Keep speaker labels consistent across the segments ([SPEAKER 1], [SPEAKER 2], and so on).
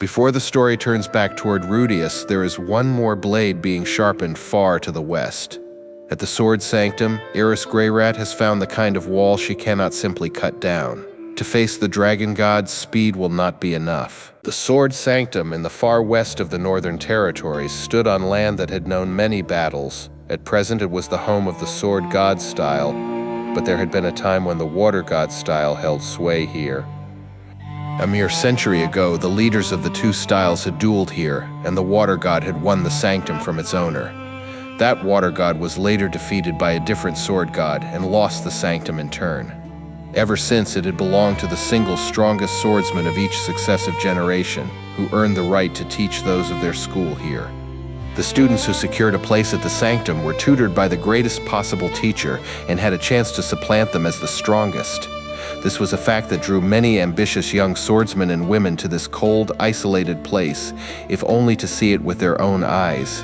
[SPEAKER 1] Before the story turns back toward Rudius, there is one more blade being sharpened far to the west. At the Sword Sanctum, Eris Greyrat has found the kind of wall she cannot simply cut down. To face the dragon gods, speed will not be enough. The Sword Sanctum in the far west of the Northern Territories stood on land that had known many battles. At present, it was the home of the Sword God style, but there had been a time when the Water God style held sway here. A mere century ago, the leaders of the two styles had dueled here, and the Water God had won the Sanctum from its owner. That Water God was later defeated by a different Sword God and lost the Sanctum in turn. Ever since, it had belonged to the single strongest swordsman of each successive generation, who earned the right to teach those of their school here. The students who secured a place at the Sanctum were tutored by the greatest possible teacher and had a chance to supplant them as the strongest. This was a fact that drew many ambitious young swordsmen and women to this cold, isolated place, if only to see it with their own eyes.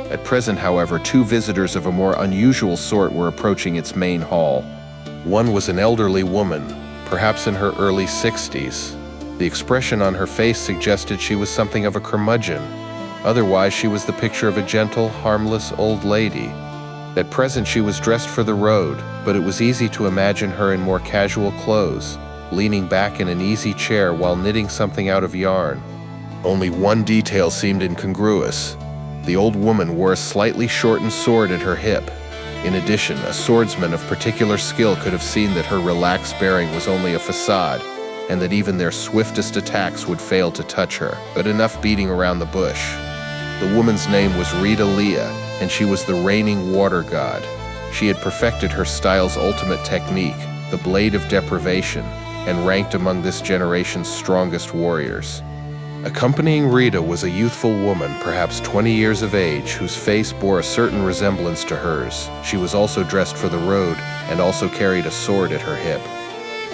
[SPEAKER 1] At present, however, two visitors of a more unusual sort were approaching its main hall. One was an elderly woman, perhaps in her early 60s. The expression on her face suggested she was something of a curmudgeon. Otherwise, she was the picture of a gentle, harmless old lady. At present, she was dressed for the road, but it was easy to imagine her in more casual clothes, leaning back in an easy chair while knitting something out of yarn. Only one detail seemed incongruous. The old woman wore a slightly shortened sword at her hip. In addition, a swordsman of particular skill could have seen that her relaxed bearing was only a facade, and that even their swiftest attacks would fail to touch her. But enough beating around the bush. The woman's name was Rita Leah, and she was the reigning water god. She had perfected her style's ultimate technique, the Blade of Deprivation, and ranked among this generation's strongest warriors. Accompanying Rita was a youthful woman, perhaps 20 years of age, whose face bore a certain resemblance to hers. She was also dressed for the road, and also carried a sword at her hip.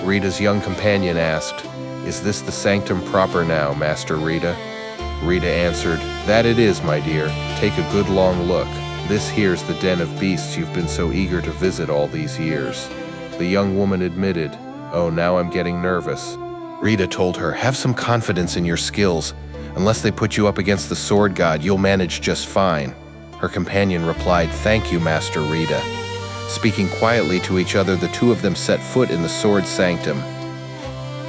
[SPEAKER 1] Rita's young companion asked, "Is this the sanctum proper now, Master Rita?" Rita answered, "That it is, my dear. Take a good long look. This here's the den of beasts you've been so eager to visit all these years." The young woman admitted, "Oh, now I'm getting nervous." Rita told her, "Have some confidence in your skills. Unless they put you up against the sword god, you'll manage just fine." Her companion replied, "Thank you, Master Rita." Speaking quietly to each other, the two of them set foot in the sword sanctum.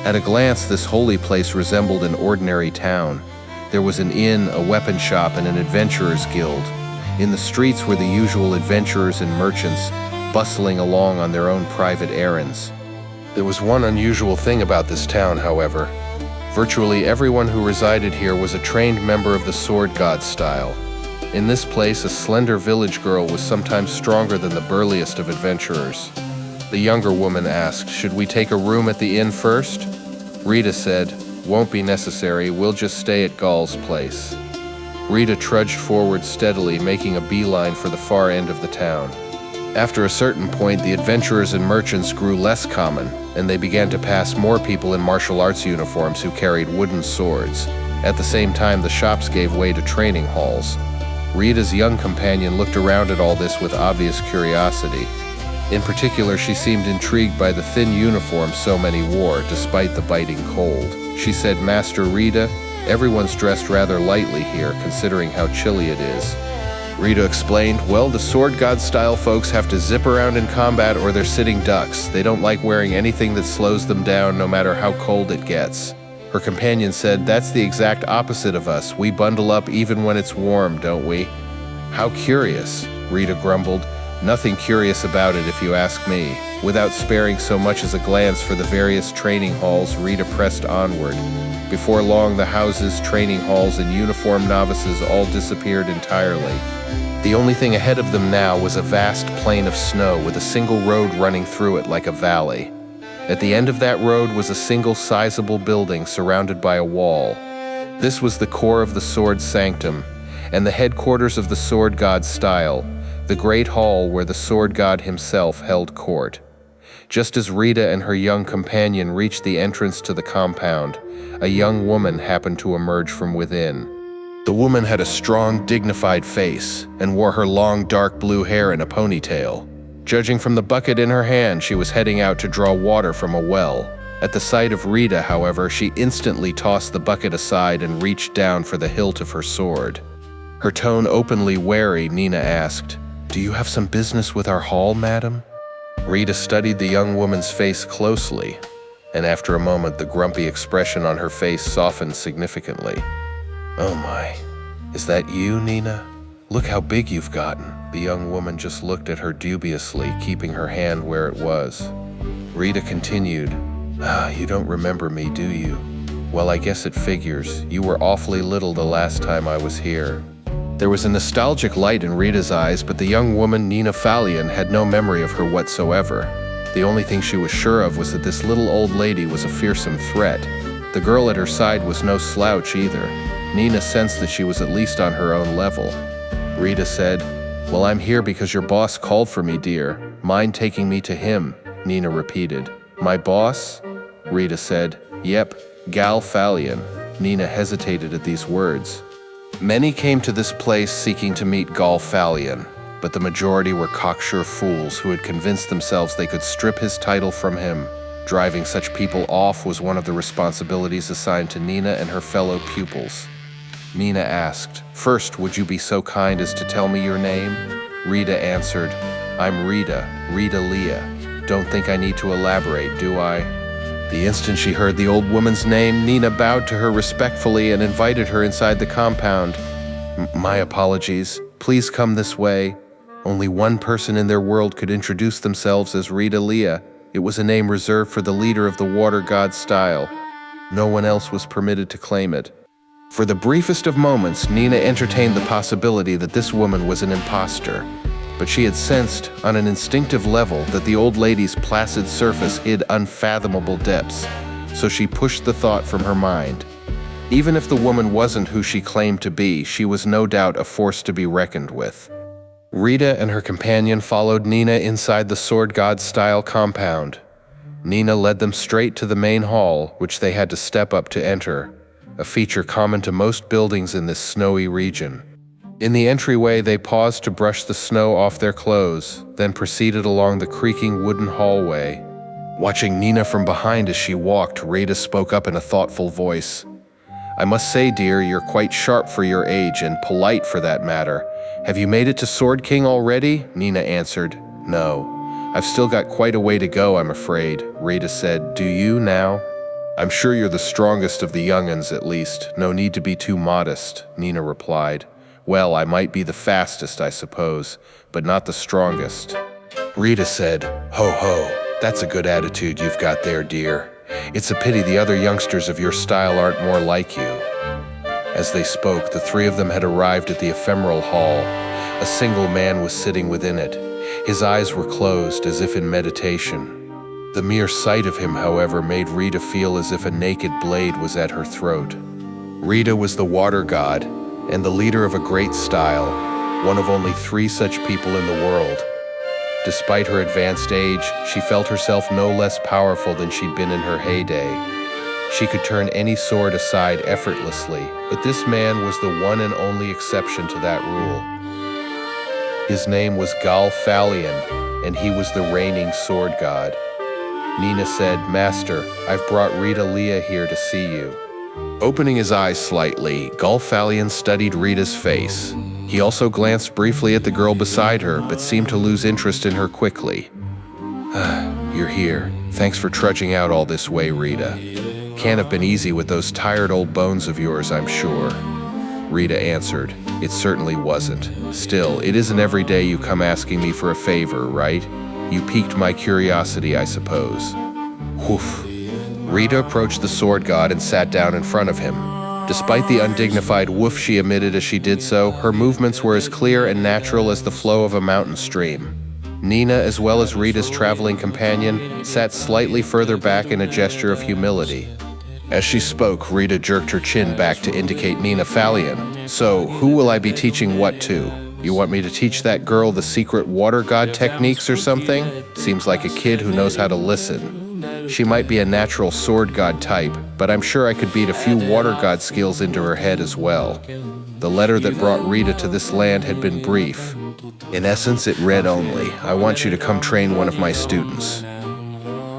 [SPEAKER 1] At a glance, this holy place resembled an ordinary town. There was an inn, a weapon shop, and an adventurer's guild. In the streets were the usual adventurers and merchants, bustling along on their own private errands. There was one unusual thing about this town, however. Virtually everyone who resided here was a trained member of the sword god style. In this place, a slender village girl was sometimes stronger than the burliest of adventurers. The younger woman asked, "Should we take a room at the inn first?" Rita said, "Won't be necessary, we'll just stay at Gall's place." Rita trudged forward steadily, making a beeline for the far end of the town. After a certain point, the adventurers and merchants grew less common, and they began to pass more people in martial arts uniforms who carried wooden swords. At the same time, the shops gave way to training halls. Rita's young companion looked around at all this with obvious curiosity. In particular, she seemed intrigued by the thin uniform so many wore, despite the biting cold. She said, "Master Rita, everyone's dressed rather lightly here, considering how chilly it is." Rita explained, "Well, the sword god style folks have to zip around in combat or they're sitting ducks. They don't like wearing anything that slows them down, no matter how cold it gets." Her companion said, "That's the exact opposite of us. We bundle up even when it's warm, don't we?" "How curious," Rita grumbled. "Nothing curious about it if you ask me." Without sparing so much as a glance for the various training halls, Rita pressed onward. Before long, the houses, training halls, and uniformed novices all disappeared entirely. The only thing ahead of them now was a vast plain of snow with a single road running through it like a valley. At the end of that road was a single sizable building surrounded by a wall. This was the core of the sword sanctum, and the headquarters of the sword god style, the great hall where the sword god himself held court. Just as Rita and her young companion reached the entrance to the compound, a young woman happened to emerge from within. The woman had a strong, dignified face and wore her long, dark blue hair in a ponytail. Judging from the bucket in her hand, she was heading out to draw water from a well. At the sight of Rita, however, she instantly tossed the bucket aside and reached down for the hilt of her sword. Her tone openly wary, Nina asked, "Do you have some business with our hall, madam?" Rita studied the young woman's face closely, and after a moment the grumpy expression on her face softened significantly. "Oh my, is that you, Nina? Look how big you've gotten." The young woman just looked at her dubiously, keeping her hand where it was. Rita continued, "You don't remember me, do you? Well, I guess it figures. You were awfully little the last time I was here." There was a nostalgic light in Rita's eyes, but the young woman, Nina Falion, had no memory of her whatsoever. The only thing she was sure of was that this little old lady was a fearsome threat. The girl at her side was no slouch either. Nina sensed that she was at least on her own level. Rita said, "Well, I'm here because your boss called for me, dear. Mind taking me to him?" Nina repeated. "My boss?" Rita said, "Yep, Gal Falion." Nina hesitated at these words. Many came to this place seeking to meet Gal Falion, but the majority were cocksure fools who had convinced themselves they could strip his title from him. Driving such people off was one of the responsibilities assigned to Nina and her fellow pupils. Nina asked, "First, would you be so kind as to tell me your name?" Rita answered, "I'm Rita, Rita Leah. Don't think I need to elaborate, do I?" The instant she heard the old woman's name, Nina bowed to her respectfully and invited her inside the compound. "My apologies. Please come this way." Only one person in their world could introduce themselves as Rita Leah. It was a name reserved for the leader of the water god style. No one else was permitted to claim it. For the briefest of moments, Nina entertained the possibility that this woman was an imposter. But she had sensed, on an instinctive level, that the old lady's placid surface hid unfathomable depths, so she pushed the thought from her mind. Even if the woman wasn't who she claimed to be, she was no doubt a force to be reckoned with. Rita and her companion followed Nina inside the sword god-style compound. Nina led them straight to the main hall, which they had to step up to enter, a feature common to most buildings in this snowy region. In the entryway, they paused to brush the snow off their clothes, then proceeded along the creaking wooden hallway. Watching Nina from behind as she walked, Rita spoke up in a thoughtful voice. "I must say, dear, you're quite sharp for your age, and polite for that matter. Have you made it to Sword King already?" Nina answered, "No. I've still got quite a way to go, I'm afraid." Rita said, "Do you now?" "I'm sure you're the strongest of the young'uns, at least. No need to be too modest," Nina replied. "Well, I might be the fastest, I suppose, but not the strongest." Rita said, "Ho ho, that's a good attitude you've got there, dear. It's a pity the other youngsters of your style aren't more like you." As they spoke, the three of them had arrived at the ephemeral hall. A single man was sitting within it. His eyes were closed, as if in meditation. The mere sight of him, however, made Rita feel as if a naked blade was at her throat. Rita was the water god, and the leader of a great style, one of only 3 such people in the world. Despite her advanced age, she felt herself no less powerful than she'd been in her heyday. She could turn any sword aside effortlessly, but this man was the one and only exception to that rule. His name was Gal Falion, and he was the reigning sword god. Nina said, "Master, I've brought Rita Leah here to see you." Opening his eyes slightly, Gal Falion studied Rita's face. He also glanced briefly at the girl beside her, but seemed to lose interest in her quickly. "You're here. Thanks for trudging out all this way, Rita. Can't have been easy with those tired old bones of yours, I'm sure." Rita answered, "It certainly wasn't. Still, it isn't every day you come asking me for a favor, right? You piqued my curiosity, I suppose." Woof. Rita approached the sword god and sat down in front of him. Despite the undignified woof she emitted as she did so, her movements were as clear and natural as the flow of a mountain stream. Nina, as well as Rita's traveling companion, sat slightly further back in a gesture of humility. As she spoke, Rita jerked her chin back to indicate Nina Falion. "So, who will I be teaching what to? You want me to teach that girl the secret water god techniques or something? Seems like a kid who knows how to listen. She might be a natural sword god type, but I'm sure I could beat a few water god skills into her head as well." The letter that brought Rita to this land had been brief. In essence, it read only, "I want you to come train one of my students."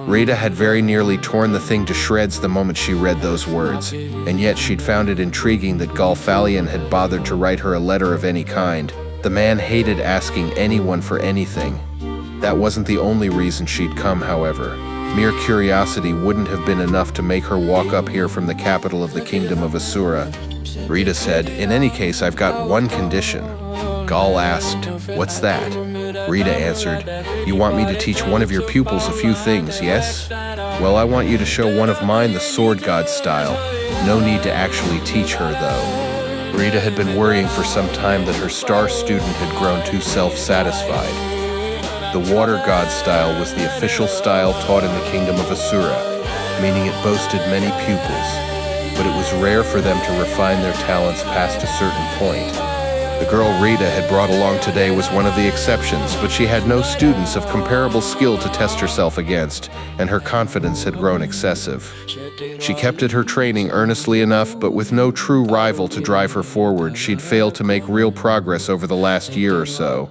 [SPEAKER 1] Rita had very nearly torn the thing to shreds the moment she read those words, and yet she'd found it intriguing that Galfalion had bothered to write her a letter of any kind. The man hated asking anyone for anything. That wasn't the only reason she'd come, however. Mere curiosity wouldn't have been enough to make her walk up here from the capital of the kingdom of Asura. Rita said, "In any case, I've got one condition." Gal asked, "What's that?" Rita answered, "You want me to teach one of your pupils a few things, yes? Well, I want you to show one of mine the sword god style. No need to actually teach her, though." Rita had been worrying for some time that her star student had grown too self-satisfied. The water god style was the official style taught in the kingdom of Asura, meaning it boasted many pupils, but it was rare for them to refine their talents past a certain point. The girl Rita had brought along today was one of the exceptions, but she had no students of comparable skill to test herself against, and her confidence had grown excessive. She kept at her training earnestly enough, but with no true rival to drive her forward, she'd failed to make real progress over the last year or so.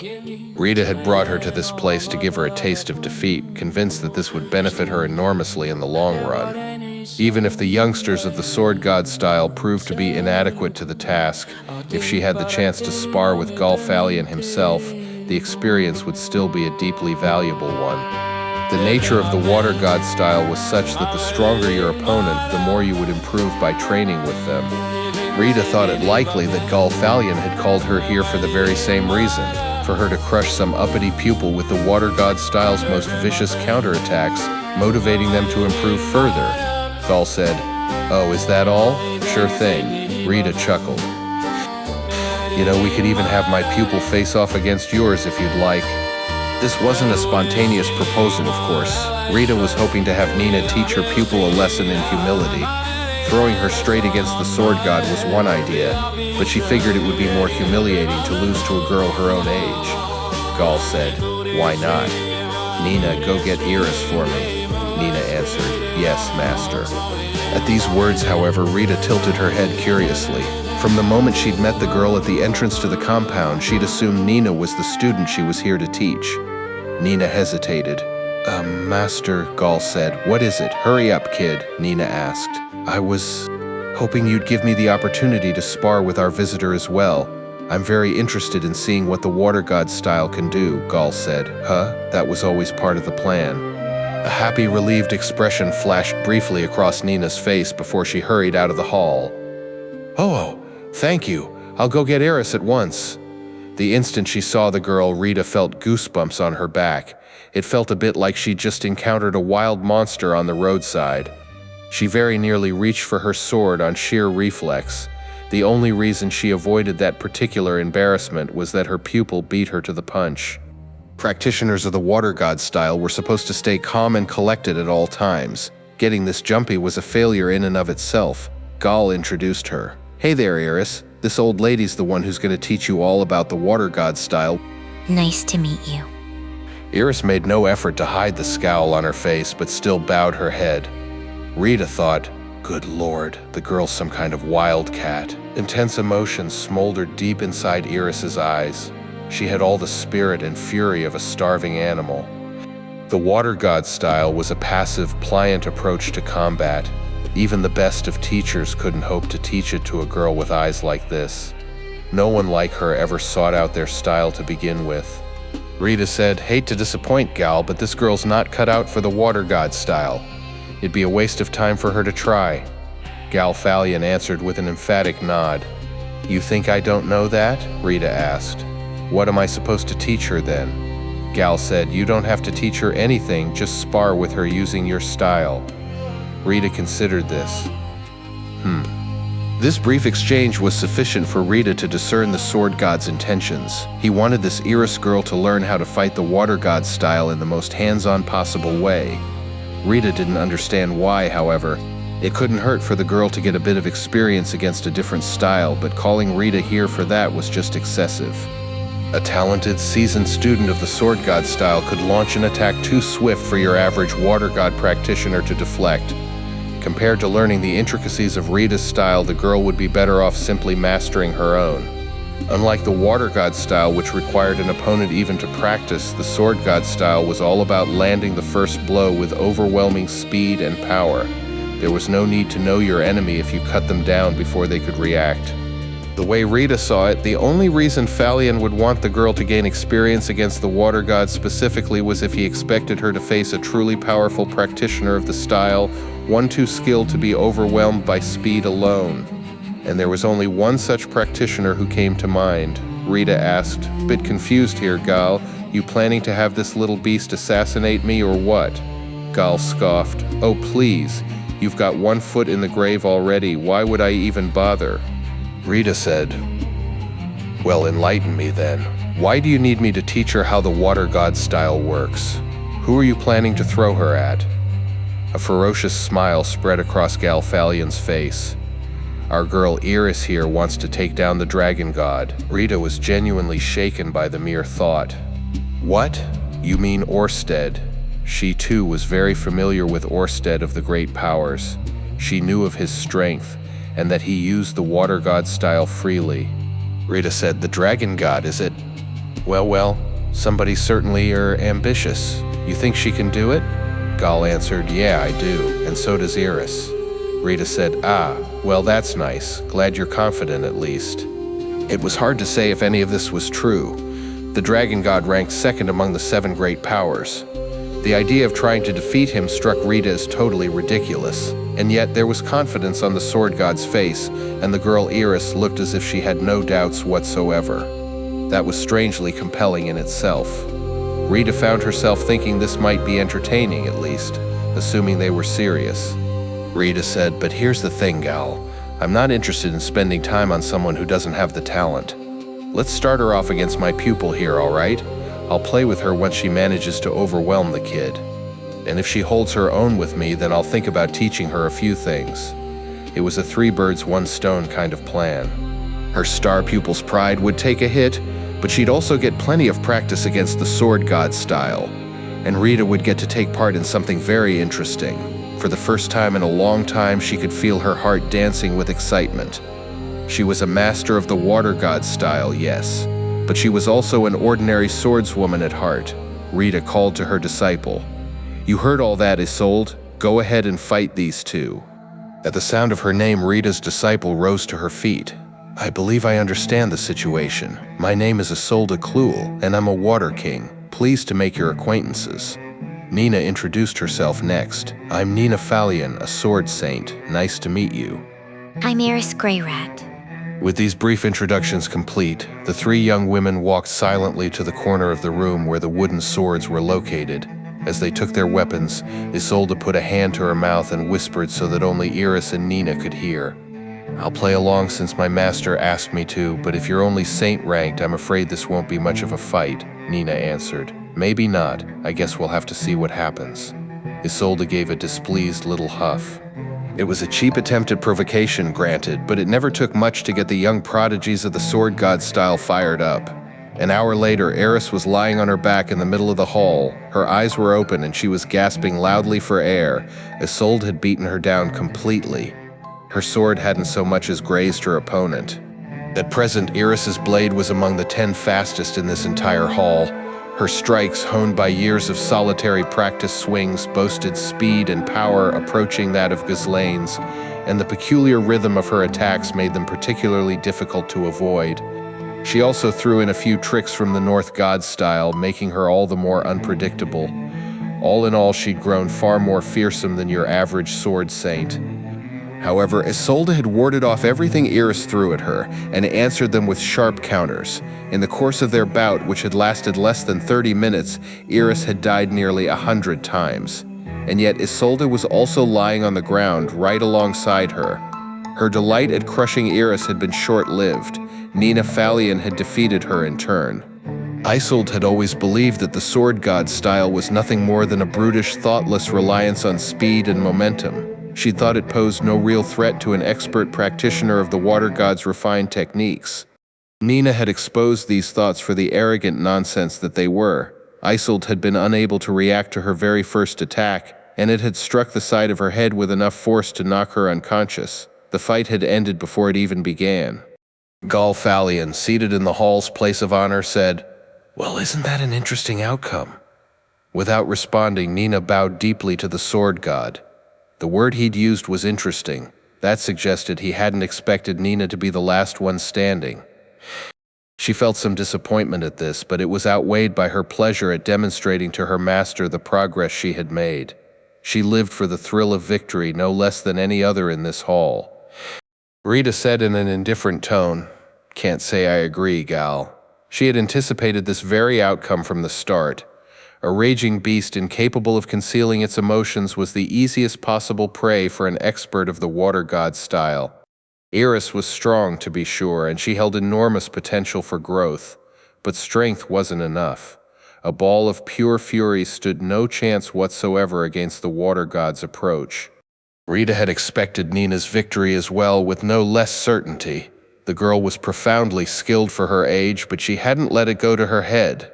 [SPEAKER 1] Rita had brought her to this place to give her a taste of defeat, convinced that this would benefit her enormously in the long run. Even if the youngsters of the sword god style proved to be inadequate to the task, if she had the chance to spar with Galfalion himself, the experience would still be a deeply valuable one. The nature of the water god style was such that the stronger your opponent, the more you would improve by training with them. Rita thought it likely that Galfalion had called her here for the very same reason, for her to crush some uppity pupil with the water god style's most vicious counterattacks, motivating them to improve further. Gal said, "Oh, is that all? Sure thing." Rita chuckled. "You know, we could even have my pupil face off against yours if you'd like." This wasn't a spontaneous proposal, of course. Rita was hoping to have Nina teach her pupil a lesson in humility. Throwing her straight against the sword god was one idea, but she figured it would be more humiliating to lose to a girl her own age. Gal said, "Why not?" "Nina, go get Eris for me." Nina answered, "Yes, master." At these words, however, Rita tilted her head curiously. From the moment she'd met the girl at the entrance to the compound, she'd assumed Nina was the student she was here to teach. Nina hesitated. Master," Gal said. "What is it? Hurry up, kid," Nina asked. "I was hoping you'd give me the opportunity to spar with our visitor as well. I'm very interested in seeing what the water god style can do," Gal said. "Huh? That was always part of the plan." A happy, relieved expression flashed briefly across Nina's face before she hurried out of the hall. Oh, thank you. I'll go get Eris at once." The instant she saw the girl, Rita felt goosebumps on her back. It felt a bit like she'd just encountered a wild monster on the roadside. She very nearly reached for her sword on sheer reflex. The only reason she avoided that particular embarrassment was that her pupil beat her to the punch. Practitioners of the water god style were supposed to stay calm and collected at all times. Getting this jumpy was a failure in and of itself. Gal introduced her. "Hey there, Eris. This old lady's the one who's going to teach you all about the water god style."
[SPEAKER 2] Nice to meet you.
[SPEAKER 1] Eris made no effort to hide the scowl on her face, but still bowed her head. Rita thought, "Good Lord, the girl's some kind of wildcat." Intense emotions smoldered deep inside Eris's eyes. She had all the spirit and fury of a starving animal. The water god style was a passive, pliant approach to combat. Even the best of teachers couldn't hope to teach it to a girl with eyes like this. No one like her ever sought out their style to begin with. Rita said, "Hate to disappoint, Gal, but this girl's not cut out for the water god style. It'd be a waste of time for her to try." Galfalion answered with an emphatic nod. "You think I don't know that?" Rita asked. "What am I supposed to teach her then?" Gal said, "You don't have to teach her anything, just spar with her using your style." Rita considered this. This brief exchange was sufficient for Rita to discern the sword god's intentions. He wanted this Eris girl to learn how to fight the water god style in the most hands-on possible way. Rita didn't understand why, however. It couldn't hurt for the girl to get a bit of experience against a different style, but calling Rita here for that was just excessive. A talented, seasoned student of the sword god style could launch an attack too swift for your average water god practitioner to deflect. Compared to learning the intricacies of Rita's style, the girl would be better off simply mastering her own. Unlike the water god style, which required an opponent even to practice, the sword god style was all about landing the first blow with overwhelming speed and power. There was no need to know your enemy if you cut them down before they could react. The way Rita saw it, the only reason Phalion would want the girl to gain experience against the water god specifically was if he expected her to face a truly powerful practitioner of the style, one too skilled to be overwhelmed by speed alone. And there was only one such practitioner who came to mind. Rita asked, "Bit confused here, Gal. You planning to have this little beast assassinate me or what?" Gal scoffed, "Oh please, you've got one foot in the grave already. Why would I even bother?" Rita said, "Well, enlighten me then. Why do you need me to teach her how the water god style works? Who are you planning to throw her at?" A ferocious smile spread across Gal Phalion's face. "Our girl Eris here wants to take down the dragon god." Rita was genuinely shaken by the mere thought. "What? You mean Orsted?" She too was very familiar with Orsted of the Great Powers. She knew of his strength, and that he used the water god style freely. Rita said, "The dragon god, is it? Well, somebody certainly ambitious. You think she can do it?" Gal answered, "Yeah, I do, and so does Eris." Rita said, "Ah, well that's nice. Glad you're confident at least." It was hard to say if any of this was true. The dragon god ranked second among the 7 great powers. The idea of trying to defeat him struck Rita as totally ridiculous, and yet there was confidence on the sword god's face, and the girl Eris looked as if she had no doubts whatsoever. That was strangely compelling in itself. Rita found herself thinking this might be entertaining at least, assuming they were serious. Rita said, "But here's the thing, Gal. I'm not interested in spending time on someone who doesn't have the talent. Let's start her off against my pupil here, all right? I'll play with her once she manages to overwhelm the kid. And if she holds her own with me, then I'll think about teaching her a few things." It was a 3 birds, 1 stone kind of plan. Her star pupil's pride would take a hit, but she'd also get plenty of practice against the sword god style. And Rita would get to take part in something very interesting. For the first time in a long time, she could feel her heart dancing with excitement. She was a master of the water god style, yes, but she was also an ordinary swordswoman at heart. Rita called to her disciple. "You heard all that, Isolde. Go ahead and fight these two." At the sound of her name, Rita's disciple rose to her feet. "I believe I understand the situation. My name is Isolde Kluel, and I'm a water king. Pleased to make your acquaintances." Nina introduced herself next. "I'm Nina Phalion, a sword saint. Nice to meet you."
[SPEAKER 2] I'm Eris Greyrat.
[SPEAKER 1] With these brief introductions complete, the 3 young women walked silently to the corner of the room where the wooden swords were located. As they took their weapons, Isolde put a hand to her mouth and whispered so that only Eris and Nina could hear. "I'll play along since my master asked me to, but if you're only saint ranked, I'm afraid this won't be much of a fight," Nina answered. "Maybe not. I guess we'll have to see what happens." Isolde gave a displeased little huff. It was a cheap attempt at provocation, granted, but it never took much to get the young prodigies of the sword god style fired up. An hour later, Eris was lying on her back in the middle of the hall. Her eyes were open and she was gasping loudly for air. Isolde had beaten her down completely. Her sword hadn't so much as grazed her opponent. At present, Eris's blade was among the 10 fastest in this entire hall. Her strikes, honed by years of solitary practice swings, boasted speed and power approaching that of Ghislaine's, and the peculiar rhythm of her attacks made them particularly difficult to avoid. She also threw in a few tricks from the North God style, making her all the more unpredictable. All in all, she'd grown far more fearsome than your average sword saint. However, Isolde had warded off everything Eris threw at her and answered them with sharp counters. In the course of their bout, which had lasted less than 30 minutes, Eris had died nearly 100 times. And yet Isolde was also lying on the ground right alongside her. Her delight at crushing Eris had been short-lived. Nina Phalion had defeated her in turn. Isolde had always believed that the sword god style was nothing more than a brutish, thoughtless reliance on speed and momentum. She thought it posed no real threat to an expert practitioner of the water god's refined techniques. Nina had exposed these thoughts for the arrogant nonsense that they were. Isolde had been unable to react to her very first attack, and it had struck the side of her head with enough force to knock her unconscious. The fight had ended before it even began. Gall Fallion, seated in the hall's place of honor, said, "Well, isn't that an interesting outcome?" Without responding, Nina bowed deeply to the sword god. The word he'd used was interesting. That suggested he hadn't expected Nina to be the last one standing. She felt some disappointment at this, but it was outweighed by her pleasure at demonstrating to her master the progress she had made. She lived for the thrill of victory no less than any other in this hall. Rita said in an indifferent tone, "Can't say I agree, gal." She had anticipated this very outcome from the start. A raging beast incapable of concealing its emotions was the easiest possible prey for an expert of the water god style. Eris was strong, to be sure, and she held enormous potential for growth, but strength wasn't enough. A ball of pure fury stood no chance whatsoever against the water god's approach. Rita had expected Nina's victory as well, with no less certainty. The girl was profoundly skilled for her age, but she hadn't let it go to her head.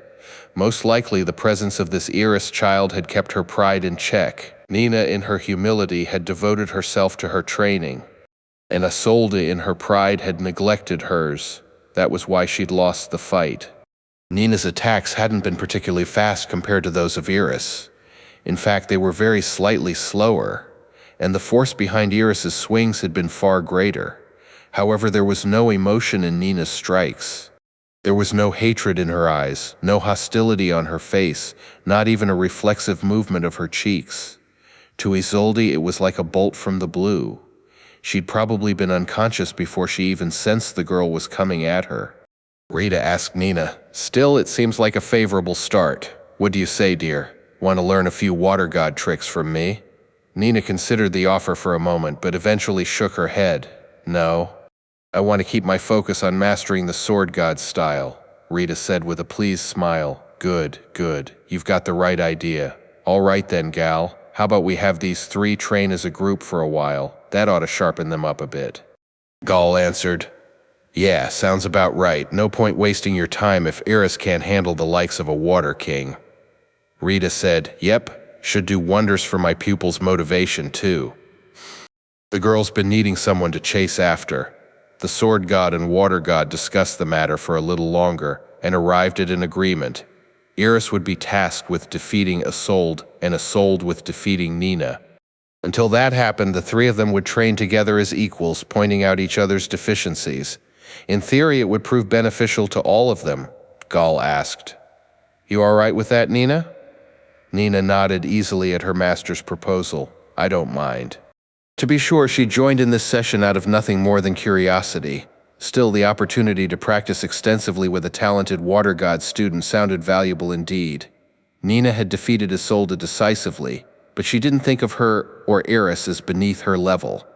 [SPEAKER 1] Most likely, the presence of this Eris child had kept her pride in check. Nina, in her humility, had devoted herself to her training, and Isolde, in her pride, had neglected hers. That was why she'd lost the fight. Nina's attacks hadn't been particularly fast compared to those of Eris. In fact, they were very slightly slower, and the force behind Eris's swings had been far greater. However, there was no emotion in Nina's strikes. There was no hatred in her eyes, no hostility on her face, not even a reflexive movement of her cheeks. To Isolde, it was like a bolt from the blue. She'd probably been unconscious before she even sensed the girl was coming at her. Rita asked Nina, "Still, it seems like a favorable start. What do you say, dear? Want to learn a few water god tricks from me?" Nina considered the offer for a moment, but eventually shook her head. "No. I want to keep my focus on mastering the sword god style," Rita said with a pleased smile. Good. You've got the right idea. All right then, gal. How about we have these three train as a group for a while? That ought to sharpen them up a bit." Gall answered, "Yeah, sounds about right. No point wasting your time if Eris can't handle the likes of a water king." Rita said, "Yep. Should do wonders for my pupil's motivation, too." The girl's been needing someone to chase after. The sword god and water god discussed the matter for a little longer and arrived at an agreement. Eris would be tasked with defeating Isolde and Isolde with defeating Nina. Until that happened, the three of them would train together as equals, pointing out each other's deficiencies. In theory, it would prove beneficial to all of them, Gall asked. "You all right with that, Nina?" Nina nodded easily at her master's proposal. "I don't mind." To be sure, she joined in this session out of nothing more than curiosity. Still, the opportunity to practice extensively with a talented water god student sounded valuable indeed. Nina had defeated Isolde decisively, but she didn't think of her or Eris as beneath her level.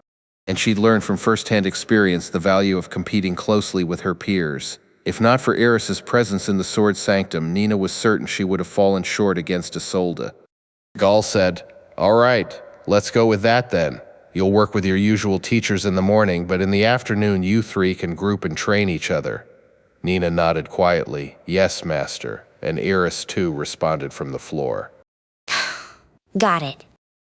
[SPEAKER 1] And she'd learned from first-hand experience the value of competing closely with her peers. If not for Eris's presence in the Sword Sanctum, Nina was certain she would have fallen short against Isolde. Gall said, "All right, let's go with that then. You'll work with your usual teachers in the morning, but in the afternoon you three can group and train each other." Nina nodded quietly. "Yes, master," and Eris too responded from the floor.
[SPEAKER 2] Got it.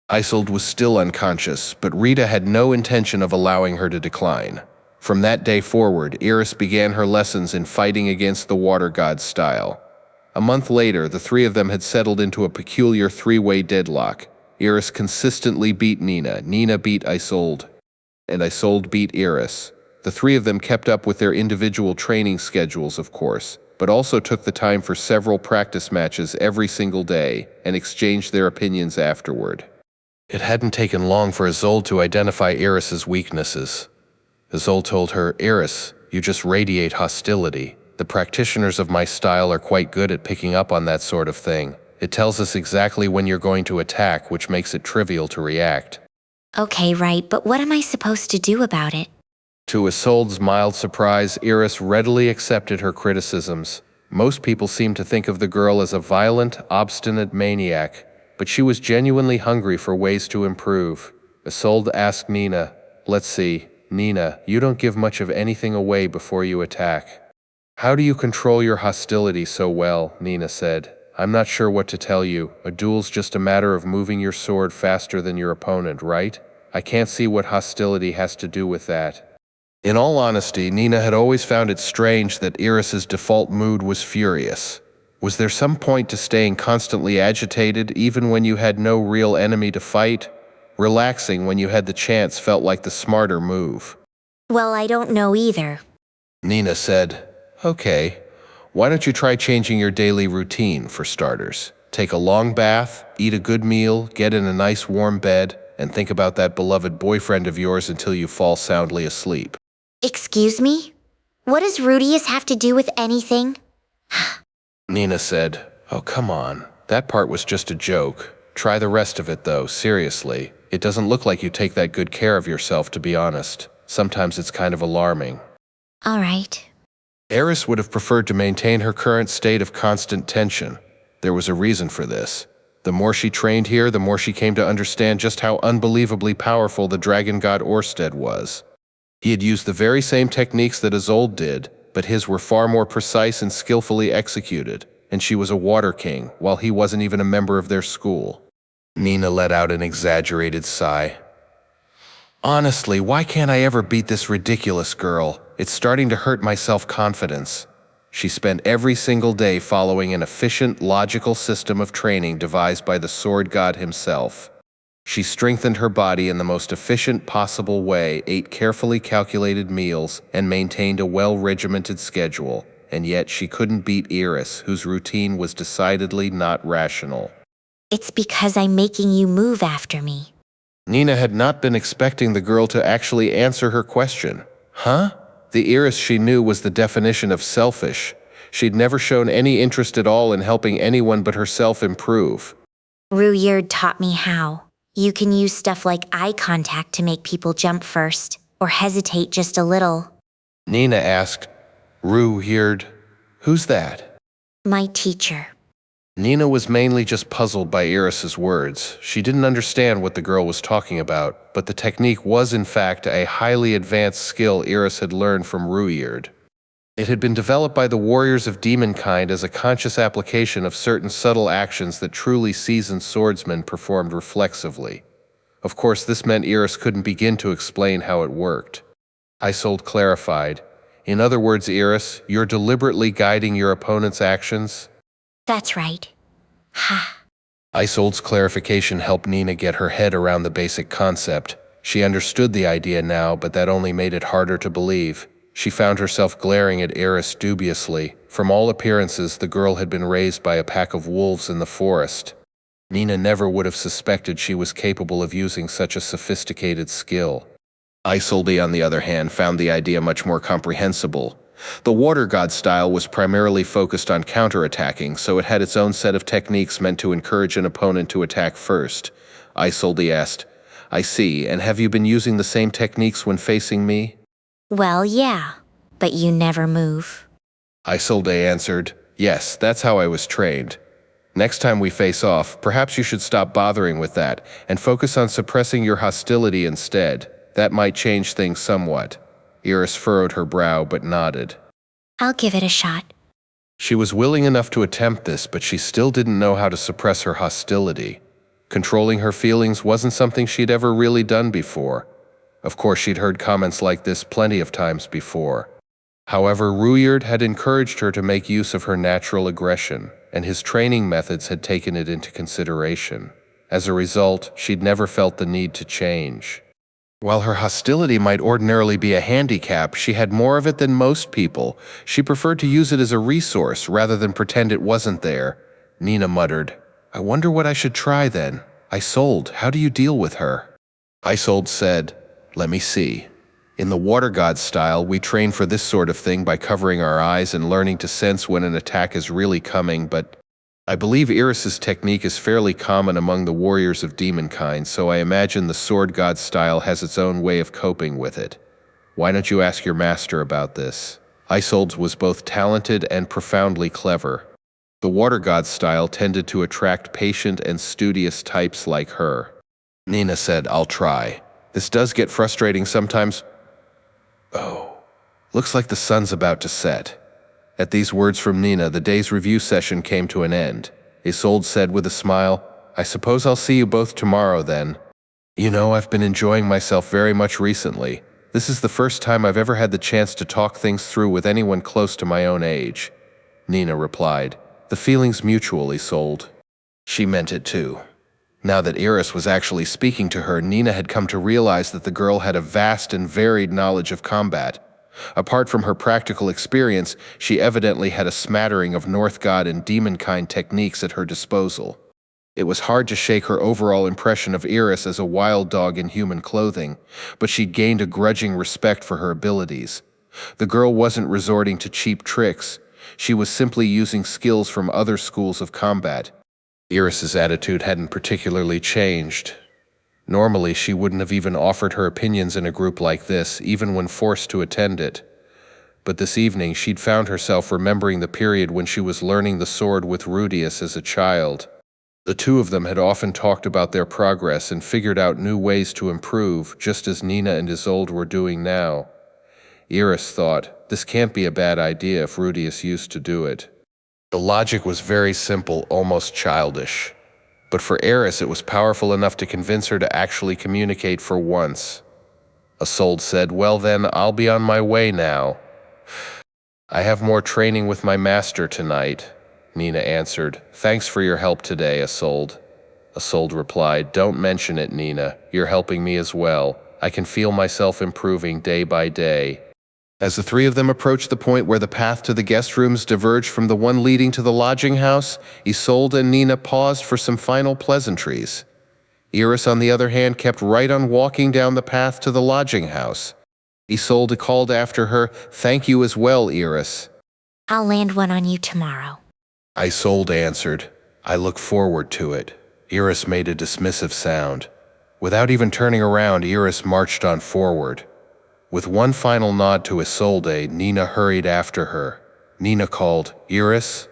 [SPEAKER 1] Isolde was still unconscious, but Rita had no intention of allowing her to decline. From that day forward, Eris began her lessons in fighting against the water god style. A month later, the three of them had settled into a peculiar three-way deadlock. Eris consistently beat Nina, Nina beat Isolde, and Isolde beat Eris. The three of them kept up with their individual training schedules, of course, but also took the time for several practice matches every single day and exchanged their opinions afterward. It hadn't taken long for Isolde to identify Eris's weaknesses. Isolde told her, "Eris, you just radiate hostility. The practitioners of my style are quite good at picking up on that sort of thing. It tells us exactly when you're going to attack, which makes it trivial to react."
[SPEAKER 2] Okay, right, but what am I supposed to do about it?
[SPEAKER 1] To Isolde's mild surprise, Eris readily accepted her criticisms. Most people seemed to think of the girl as a violent, obstinate maniac, but she was genuinely hungry for ways to improve. Isolde asked Nina, "Let's see, Nina, you don't give much of anything away before you attack." "How do you control your hostility so well?" Nina said. "I'm not sure what to tell you. A duel's just a matter of moving your sword faster than your opponent, right? I can't see what hostility has to do with that." In all honesty, Nina had always found it strange that Eris's default mood was furious. Was there some point to staying constantly agitated even when you had no real enemy to fight? Relaxing when you had the chance felt like the smarter move.
[SPEAKER 2] Well, I don't know either.
[SPEAKER 1] Nina said, "Okay, why don't you try changing your daily routine for starters? Take a long bath, eat a good meal, get in a nice warm bed, and think about that beloved boyfriend of yours until you fall soundly asleep."
[SPEAKER 2] Excuse me? What does Rudius have to do with anything?
[SPEAKER 1] Nina said, "Oh, come on. That part was just a joke. Try the rest of it, though, seriously. It doesn't look like you take that good care of yourself, to be honest. Sometimes it's kind of alarming."
[SPEAKER 2] All right.
[SPEAKER 1] Eris would have preferred to maintain her current state of constant tension. There was a reason for this. The more she trained here, the more she came to understand just how unbelievably powerful the dragon god Orsted was. He had used the very same techniques that Isolde did, but his were far more precise and skillfully executed, and she was a water king, while he wasn't even a member of their school. Nina let out an exaggerated sigh. "Honestly, why can't I ever beat this ridiculous girl? It's starting to hurt my self-confidence." She spent every single day following an efficient, logical system of training devised by the sword god himself. She strengthened her body in the most efficient possible way, ate carefully calculated meals, and maintained a well-regimented schedule, and yet she couldn't beat Eris, whose routine was decidedly not rational.
[SPEAKER 2] It's because I'm making you move after me.
[SPEAKER 1] Nina had not been expecting the girl to actually answer her question. Huh? The Eris she knew was the definition of selfish. She'd never shown any interest at all in helping anyone but herself improve.
[SPEAKER 2] Rudyard taught me how. You can use stuff like eye contact to make people jump first, or hesitate just a little.
[SPEAKER 1] Nina asked, "Rudyard? Who's that?"
[SPEAKER 2] My teacher.
[SPEAKER 1] Nina was mainly just puzzled by Eris's words. She didn't understand what the girl was talking about, but the technique was in fact a highly advanced skill Eris had learned from Rudyard. It had been developed by the warriors of demonkind as a conscious application of certain subtle actions that truly seasoned swordsmen performed reflexively. Of course, this meant Eris couldn't begin to explain how it worked. Isolde clarified, "In other words, Eris, you're deliberately guiding your opponent's actions?"
[SPEAKER 2] That's right. Ha.
[SPEAKER 1] Isolde's clarification helped Nina get her head around the basic concept. She understood the idea now, but that only made it harder to believe. She found herself glaring at Eris dubiously. From all appearances, the girl had been raised by a pack of wolves in the forest. Nina never would have suspected she was capable of using such a sophisticated skill. Isolde, on the other hand, found the idea much more comprehensible. The water god style was primarily focused on counterattacking, so it had its own set of techniques meant to encourage an opponent to attack first. Isolde asked, "I see, and have you been using the same techniques when facing me?"
[SPEAKER 2] Well, yeah, but you never move.
[SPEAKER 1] Isolde answered, "Yes, that's how I was trained. Next time we face off, perhaps you should stop bothering with that and focus on suppressing your hostility instead. That might change things somewhat." Eris furrowed her brow but nodded.
[SPEAKER 2] I'll give it a shot.
[SPEAKER 1] She was willing enough to attempt this, but she still didn't know how to suppress her hostility. Controlling her feelings wasn't something she'd ever really done before. Of course, she'd heard comments like this plenty of times before. However, Rudyard had encouraged her to make use of her natural aggression, and his training methods had taken it into consideration. As a result, she'd never felt the need to change. While her hostility might ordinarily be a handicap, she had more of it than most people. She preferred to use it as a resource rather than pretend it wasn't there. Nina muttered, "I wonder what I should try then. Isolde, how do you deal with her?" Isolde said, "Let me see. In the water god style, we train for this sort of thing by covering our eyes and learning to sense when an attack is really coming, but I believe Eris's technique is fairly common among the warriors of demonkind, so I imagine the sword god style has its own way of coping with it. Why don't you ask your master about this?" Isolde was both talented and profoundly clever. The water god style tended to attract patient and studious types like her. Nina said, "I'll try. This does get frustrating sometimes." Oh, looks like the sun's about to set. At these words from Nina, the day's review session came to an end. Isolde said with a smile, "I suppose I'll see you both tomorrow then. You know, I've been enjoying myself very much recently. This is the first time I've ever had the chance to talk things through with anyone close to my own age, Nina replied. The feeling's mutual, Isolde. She meant it too. Now that Eris was actually speaking to her, Nina had come to realize that the girl had a vast and varied knowledge of combat. Apart from her practical experience, she evidently had a smattering of North God and demonkind techniques at her disposal. It was hard to shake her overall impression of Eris as a wild dog in human clothing, but she'd gained a grudging respect for her abilities. The girl wasn't resorting to cheap tricks. She was simply using skills from other schools of combat. Eris's attitude hadn't particularly changed. Normally, she wouldn't have even offered her opinions in a group like this, even when forced to attend it. But this evening, she'd found herself remembering the period when she was learning the sword with Rudius as a child. The two of them had often talked about their progress and figured out new ways to improve, just as Nina and Isolde were doing now. Eris thought, this can't be a bad idea if Rudius used to do it. The logic was very simple, almost childish. But for Eris, it was powerful enough to convince her to actually communicate for once. Isolde said, well then, I'll be on my way now. I have more training with my master tonight, Nina answered. Thanks for your help today, Isolde. Isolde replied, don't mention it, Nina. You're helping me as well. I can feel myself improving day by day. As the three of them approached the point where the path to the guest rooms diverged from the one leading to the lodging house, Isolde and Nina paused for some final pleasantries. Eris, on the other hand, kept right on walking down the path to the lodging house. Isolde called after her, thank you as well, Eris.
[SPEAKER 2] I'll land one on you tomorrow.
[SPEAKER 1] Isolde answered, I look forward to it. Eris made a dismissive sound. Without even turning around, Eris marched on forward. With one final nod to Isolde, Nina hurried after her. Nina called, Eris?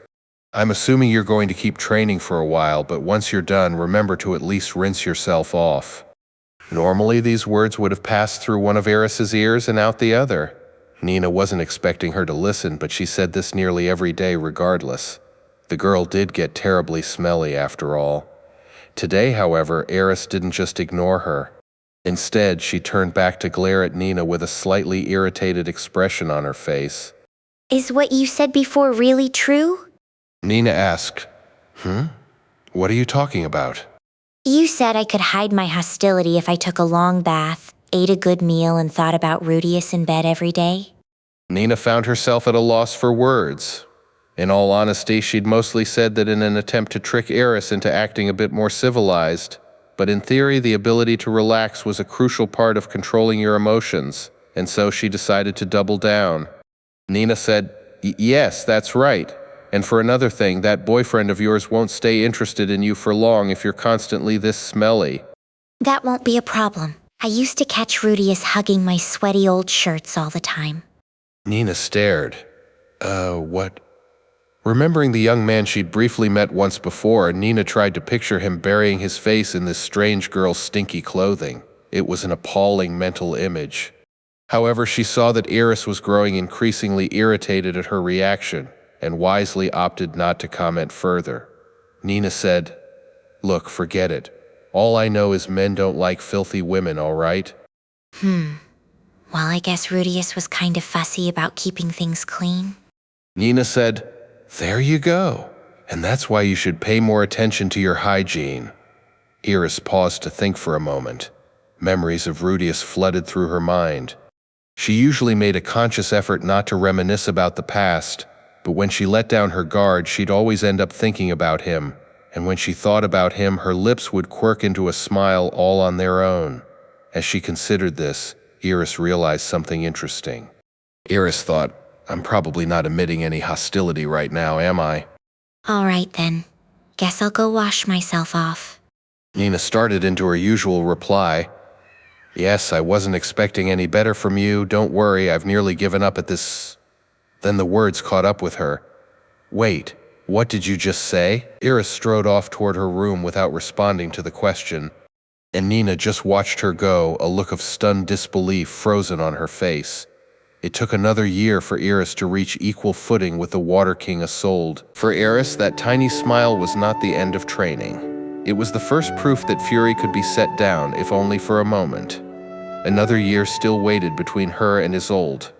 [SPEAKER 1] I'm assuming you're going to keep training for a while, but once you're done, remember to at least rinse yourself off. Normally, these words would have passed through one of Eris's ears and out the other. Nina wasn't expecting her to listen, but she said this nearly every day regardless. The girl did get terribly smelly after all. Today, however, Eris didn't just ignore her. Instead, she turned back to glare at Nina with a slightly irritated expression on her face.
[SPEAKER 2] Is what you said before really true?
[SPEAKER 1] Nina asked, What are you talking about?
[SPEAKER 2] You said I could hide my hostility if I took a long bath, ate a good meal, and thought about Rudius in bed every day?
[SPEAKER 1] Nina found herself at a loss for words. In all honesty, she'd mostly said that in an attempt to trick Eris into acting a bit more civilized. But in theory, the ability to relax was a crucial part of controlling your emotions, and so she decided to double down. Nina said, yes, that's right. And for another thing, that boyfriend of yours won't stay interested in you for long if you're constantly this smelly.
[SPEAKER 2] That won't be a problem. I used to catch Rudius hugging my sweaty old shirts all the time.
[SPEAKER 1] Nina stared. What? Remembering the young man she'd briefly met once before, Nina tried to picture him burying his face in this strange girl's stinky clothing. It was an appalling mental image. However, she saw that Eris was growing increasingly irritated at her reaction, and wisely opted not to comment further. Nina said, look, forget it. All I know is men don't like filthy women, all right?
[SPEAKER 2] Well, I guess Rudius was kind of fussy about keeping things clean.
[SPEAKER 1] Nina said, there you go. And that's why you should pay more attention to your hygiene. Eris paused to think for a moment. Memories of Rudius flooded through her mind. She usually made a conscious effort not to reminisce about the past, but when she let down her guard, she'd always end up thinking about him. And when she thought about him, her lips would quirk into a smile all on their own. As she considered this, Eris realized something interesting. Eris thought, I'm probably not emitting any hostility right now, am I?
[SPEAKER 2] All right then. Guess I'll go wash myself off.
[SPEAKER 1] Nina started into her usual reply. Yes, I wasn't expecting any better from you. Don't worry, I've nearly given up at this. Then the words caught up with her. Wait, what did you just say? Eris strode off toward her room without responding to the question, and Nina just watched her go, a look of stunned disbelief frozen on her face. It took another year for Eris to reach equal footing with the Water King Isolde. For Eris, that tiny smile was not the end of training. It was the first proof that fury could be set down, if only for a moment. Another year still waited between her and Isolde.